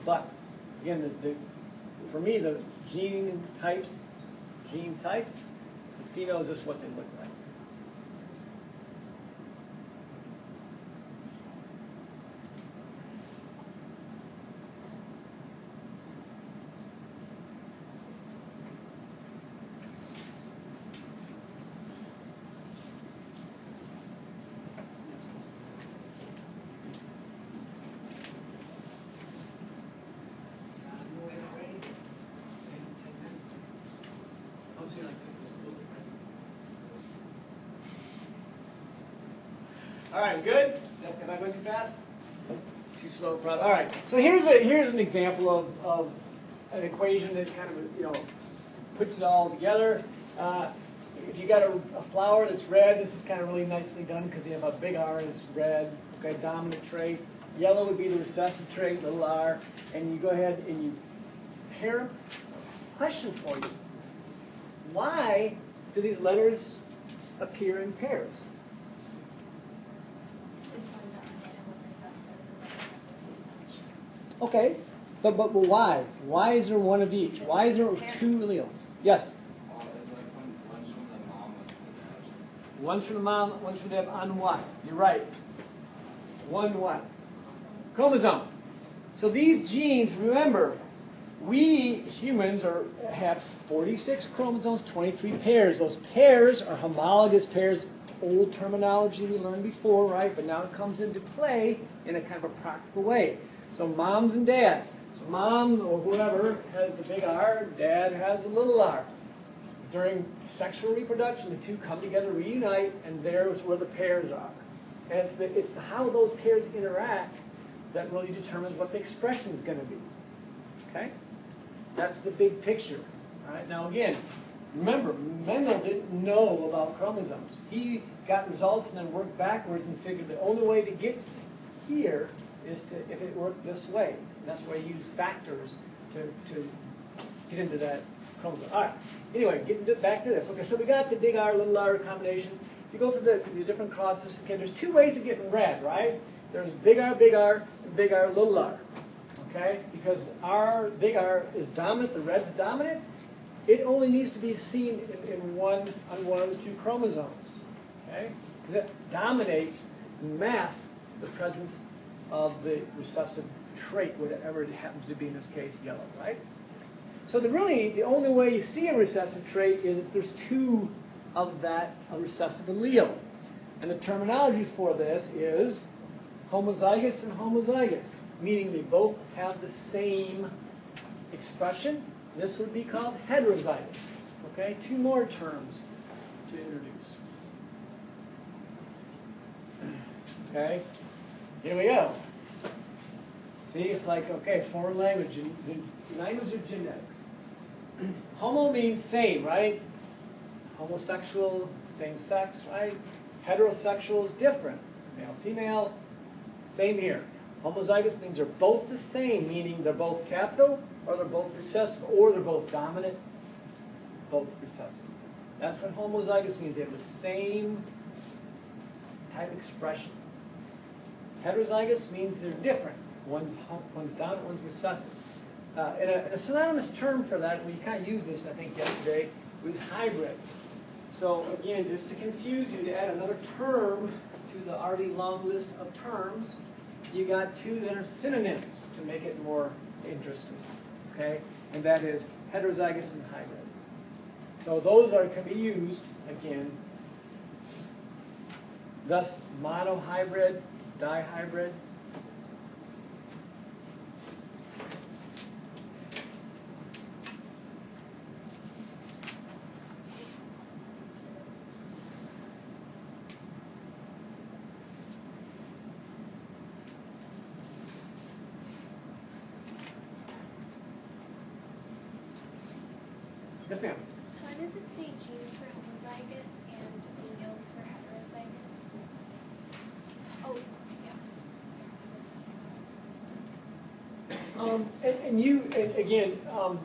But again, for me, the gene types, the pheno is just what they look like. All right, good? Am I going too fast? Too slow, probably. All right. So here's an example of an equation that kind of puts it all together. If you got a flower that's red, this is kind of really nicely done because you have a big R and it's red. Okay, dominant trait. Yellow would be the recessive trait, little r. And you go ahead and you pair. Question for you: why do these letters appear in pairs? Okay, but why? Why is there one of each? Why is there two alleles? Yes? It's like one's from the mom, one's from the dad. One's from the mom, one's from the dad. On what? You're right. One what? Chromosome. So these genes, remember, we humans have 46 chromosomes, 23 pairs. Those pairs are homologous pairs. Old terminology we learned before, right? But now it comes into play in a kind of a practical way. So moms and dads. So mom or whoever has the big R, dad has the little r. During sexual reproduction, the two come together, reunite, and there's where the pairs are. And it's how those pairs interact that really determines what the expression is going to be. Okay? That's the big picture. All right? Now again, remember, Mendel didn't know about chromosomes. He got results and then worked backwards and figured the only way to get here is if it worked this way. And that's why he used factors to get into that chromosome. All right. Anyway, getting back to this. Okay, so we got the big R, little r combination. If you go through the different crosses, okay, there's two ways of getting red, right? There's big R, and big R, little r. Okay? Because big R is dominant, the red's dominant, it only needs to be seen on one of the two chromosomes. Okay? Because it dominates and masks the presence of the recessive trait, whatever it happens to be in this case, yellow, right? So the only way you see a recessive trait is if there's two of that recessive allele. And the terminology for this is homozygous and homozygous, meaning they both have the same expression. This would be called heterozygous. Okay, two more terms to introduce. Okay, here we go. See, it's like, okay, foreign language, the language of genetics. Homo means same, right? Homosexual, same sex, right? Heterosexual is different. Male, female, same here. Homozygous means they're both the same, meaning they're both capital, or they're both recessive, or they're both dominant, both recessive. That's what homozygous means. They have the same type of expression. Heterozygous means they're different. One's dominant, one's recessive. And a synonymous term for that, we kind of used this, I think, yesterday, was hybrid. So again, just to confuse you, to add another term to the already long list of terms, you got two that are synonyms to make it more interesting. Okay? And that is heterozygous and hybrid. So those can be used, again, thus monohybrid, dihybrid. Yes, ma'am. Why does it say genes for homozygous and alleles for heterozygous? Oh, yeah. Again,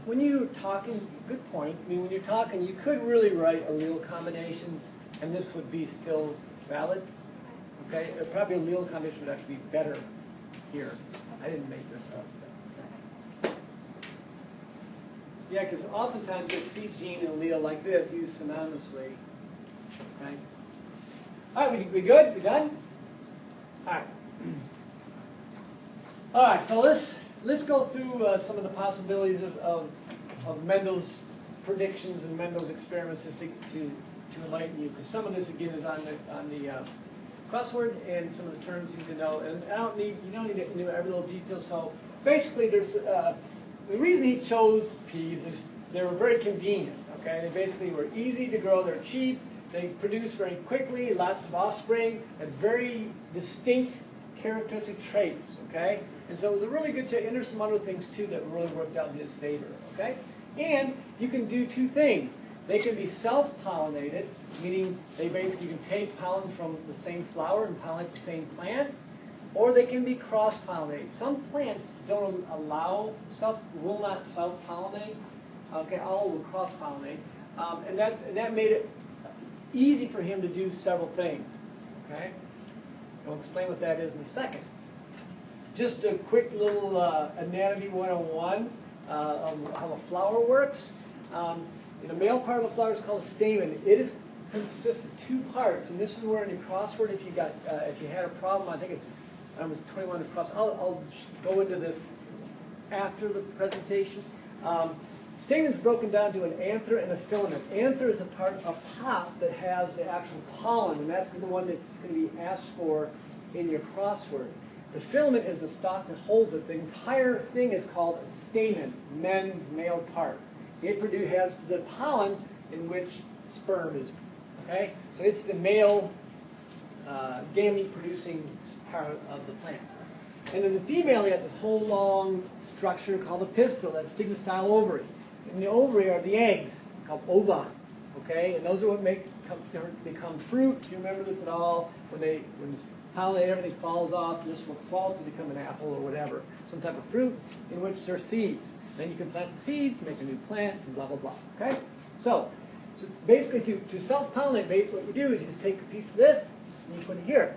when you're talking, good point. I mean, when you're talking, you could really write allele combinations, and this would be still valid. Okay, probably allele combination would actually be better here. I didn't make this up. Yeah, because oftentimes you'll see gene and allele like this used synonymously. Right? All right, we good? We done? All right. All right, so let's go through some of the possibilities of Mendel's predictions and Mendel's experiments just to enlighten you, because some of this again is on the crossword, and some of the terms you need to know. And you don't need to know every little detail. So basically, there's the reason he chose peas is they were very convenient. Okay, they basically were easy to grow. They're cheap. They produce very quickly. Lots of offspring. And very distinct characteristic traits. Okay, and so it was a really good tip. And there's some other things too that really worked out in his favor. Okay, and you can do two things. They can be self-pollinated, meaning they basically can take pollen from the same flower and pollinate the same plant, or they can be cross-pollinated. Some plants don't allow will not self-pollinate. Okay, all will cross-pollinate, and that made it easy for him to do several things. Okay, I'll explain what that is in a second. Just a quick little anatomy 101 of how a flower works. The male part of the flower is called a stamen. It consists of two parts, and this is where in your crossword, if you had a problem, I think it's 21 across. I'll go into this after the presentation. Stamen's broken down to an anther and a filament. Anther is a part up top that has the actual pollen, and that's the one that's going to be asked for in your crossword. The filament is the stalk that holds it. The entire thing is called a stamen, male part. It has the pollen in which sperm is. Okay, so it's the male gamete-producing part of the plant. And in the female, you have this whole long structure called a pistil, that's stigma-style ovary. And the ovary are the eggs, called ova. Okay, and those are what become fruit. Do you remember this at all? When pollen, everything falls off, this will fall to become an apple or whatever, some type of fruit in which there are seeds. Then you can plant the seeds, make a new plant, and blah, blah, blah. Okay? So basically, to self-pollinate, what you do is you just take a piece of this and you put it here.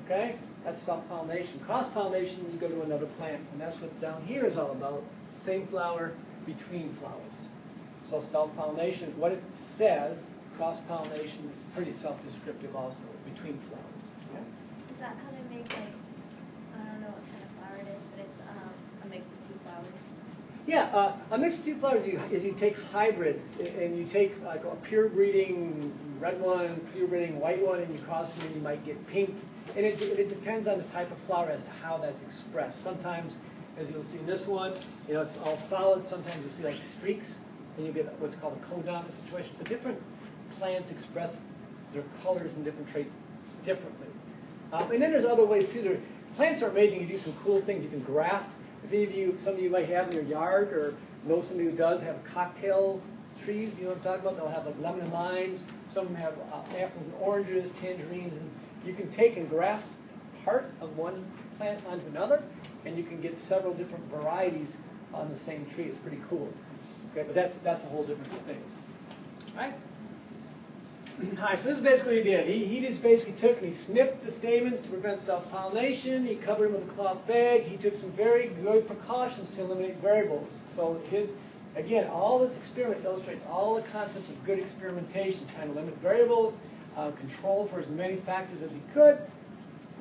Okay? That's self-pollination. Cross-pollination, you go to another plant. And that's what down here is all about. Same flower between flowers. So self-pollination, what it says, cross-pollination is pretty self-descriptive also, between flowers. Yeah? Is that how they make, like, I don't know what kind of flower it is, but it's a mix of two flowers? Yeah, a mix of two flowers is you take hybrids, and you take like a pure breeding red one, pure breeding white one, and you cross them, and you might get pink. And it depends on the type of flower as to how that's expressed. Sometimes, as you'll see in this one, it's all solid. Sometimes you'll see like streaks, and you get what's called a codominant situation. So different plants express their colors and different traits differently. And then there's other ways too. Plants are amazing. You do some cool things. You can graft. Some of you might have in your yard, or know somebody who does have cocktail trees. You know what I'm talking about? They'll have like lemon and limes. Some of them have apples and oranges, tangerines, and you can take and graft part of one plant onto another, and you can get several different varieties on the same tree. It's pretty cool. Okay, but that's a whole different thing. All right? All right, so this is basically what he did. He just basically took and he snipped the stamens to prevent self-pollination. He covered them with a cloth bag. He took some very good precautions to eliminate variables. So again, all this experiment illustrates all the concepts of good experimentation, trying to limit variables, control for as many factors as he could,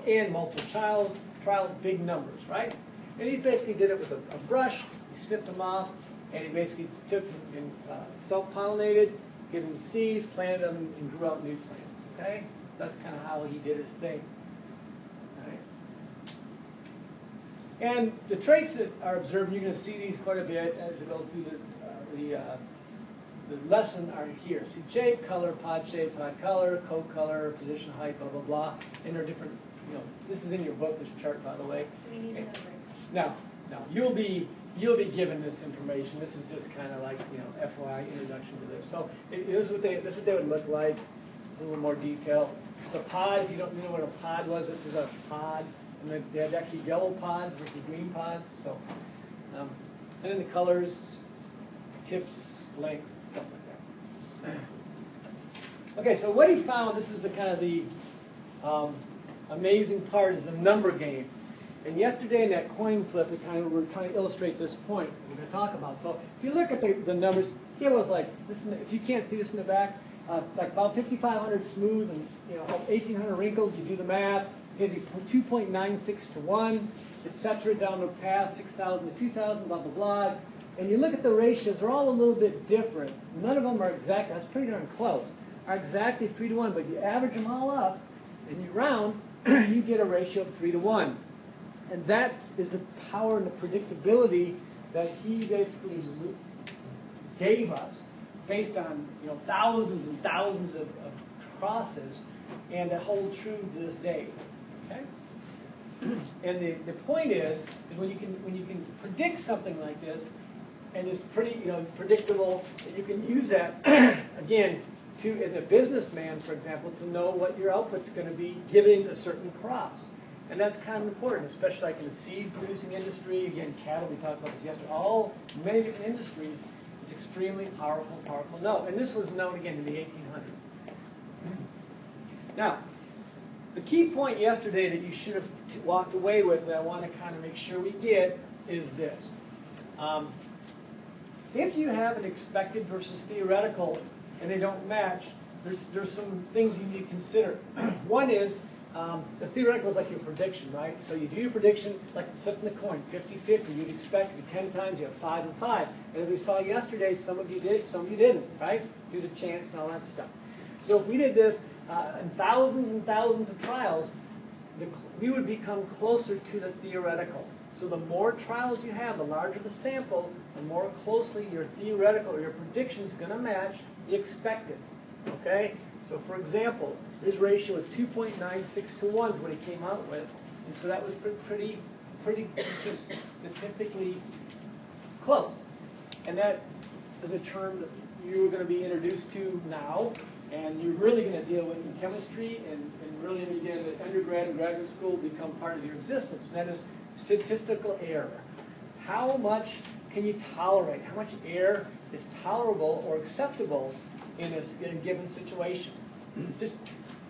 and multiple trials, big numbers, right? And he basically did it with a brush. He snipped them off, and he basically took and self-pollinated, gave them seeds, planted them, and grew out new plants. Okay? So that's kind of how he did his thing. All right? And the traits that are observed, you're going to see these quite a bit as we go through the lesson are here. See shape, color, pod color, coat color, position, height, blah, blah, blah. And they're different, this is in your book, this chart, by the way. Do we need a number? No. You'll be given this information. This is just kind of like, FYI introduction to this. So this is what they would look like. It's a little more detail. The pod, if you don't know what a pod was, this is a pod. And they had actually yellow pods versus green pods. So, and then the colors, tips, length, stuff like that. Okay, so what he found, this is the kind of the amazing part, is the number game. And yesterday in that coin flip, we were trying to illustrate this point we're going to talk about. So if you look at the numbers, here with like this, if you can't see this in the back, like about 5,500 smooth and 1,800 wrinkled. You do the math, gives you 2.96 to 1, etc. Down the path, 6,000 to 2,000, blah blah blah. And you look at the ratios; they're all a little bit different. None of them are exact. That's pretty darn close. Are exactly 3 to 1, but you average them all up and you round, you get a ratio of 3 to 1. And that is the power and the predictability that he basically gave us based on thousands and thousands of crosses, and that hold true to this day. Okay? And the point is when you can predict something like this, and it's pretty predictable, that you can use that again to, as a businessman, for example, to know what your output's going to be given a certain cross. And that's kind of important, especially like in the seed producing industry. Again, cattle, we talked about this yesterday. Many different industries. It's extremely powerful to know. And this was known again in the 1800s. Now, the key point yesterday that you should have walked away with that I want to kind of make sure we get is this. If you have an expected versus theoretical and they don't match, there's some things you need to consider. One is, the theoretical is like your prediction, right? So you do your prediction like flipping the coin, 50-50. You'd expect to be 10 times, you have 5 and 5. And as we saw yesterday, some of you did, some of you didn't, right? Due to chance and all that stuff. So if we did this in thousands and thousands of trials, we would become closer to the theoretical. So the more trials you have, the larger the sample, the more closely your theoretical or your prediction is going to match the expected. Okay? So for example, his ratio is 2.96 to 1 is what he came out with. And so that was pretty statistically close. And that is a term that you're going to be introduced to now, and you're really going to deal with in chemistry, and really again at undergrad and graduate school become part of your existence. And that is statistical error. How much can you tolerate? How much error is tolerable or acceptable in a given situation? Just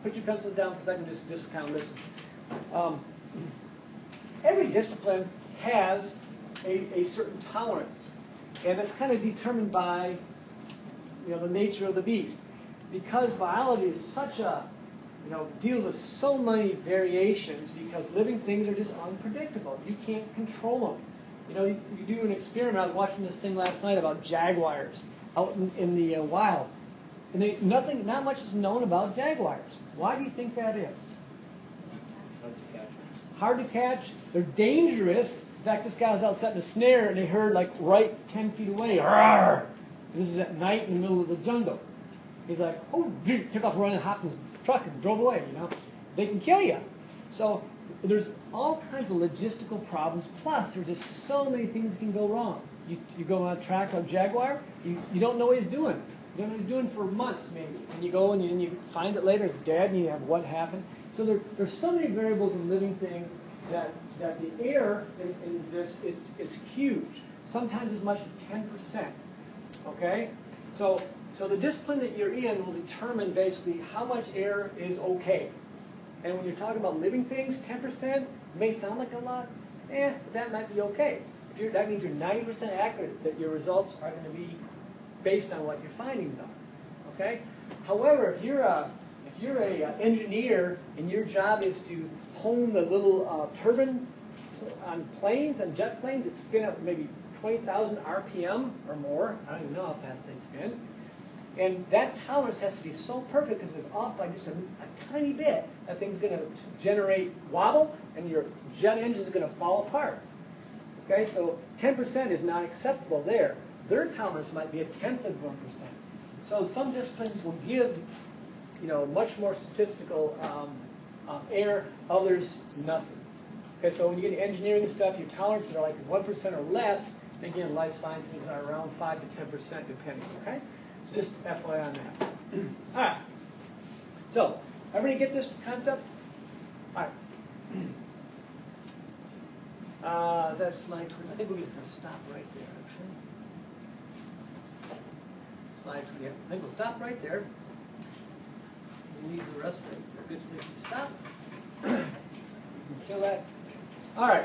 put your pencils down for a second, just kind of listen. Every discipline has a certain tolerance, and it's kind of determined by the nature of the beast. Because biology is such a, deals with so many variations, because living things are just unpredictable. You can't control them. You do an experiment. I was watching this thing last night about jaguars out in the wild. And not much is known about jaguars. Why do you think that is? Hard to catch. They're dangerous. In fact, this guy was out setting a snare, and they heard like right 10 feet away. Rawr! And this is at night in the middle of the jungle. He's like, oh, took off running, hopped in his truck and drove away. They can kill you. So there's all kinds of logistical problems. Plus, there's just so many things can go wrong. You go on a track of jaguar, you don't know what he's doing. You don't know what he's doing for months, maybe. And you go and you find it later, it's dead, and you have what happened. So there's so many variables in living things that the error in this is huge. Sometimes as much as 10%. Okay? So the discipline that you're in will determine basically how much error is okay. And when you're talking about living things, 10% may sound like a lot. But that might be okay. That means you're 90% accurate that your results are going to be based on what your findings are. Okay? However, if you're a engineer and your job is to hone the little turbine on planes, on jet planes, that spin up maybe 20,000 RPM or more. I don't even know how fast they spin. And that tolerance has to be so perfect because it's off by just a tiny bit. That thing's going to generate wobble, and your jet engine is going to fall apart. Okay, so 10% is not acceptable there. Their tolerance might be 1/10 of 1%. So some disciplines will give, much more statistical error. Others, nothing. Okay, so when you get to engineering stuff, your tolerances are like 1% or less. Again, life sciences are around 5 to 10% depending. Okay, so just FYI on that. All right. So everybody get this concept? All right. That's slide 20. I think we're just going to stop right there, actually. Slide 20. I think we'll stop right there. We need the rest of it. A good place to stop. You can kill that. All right.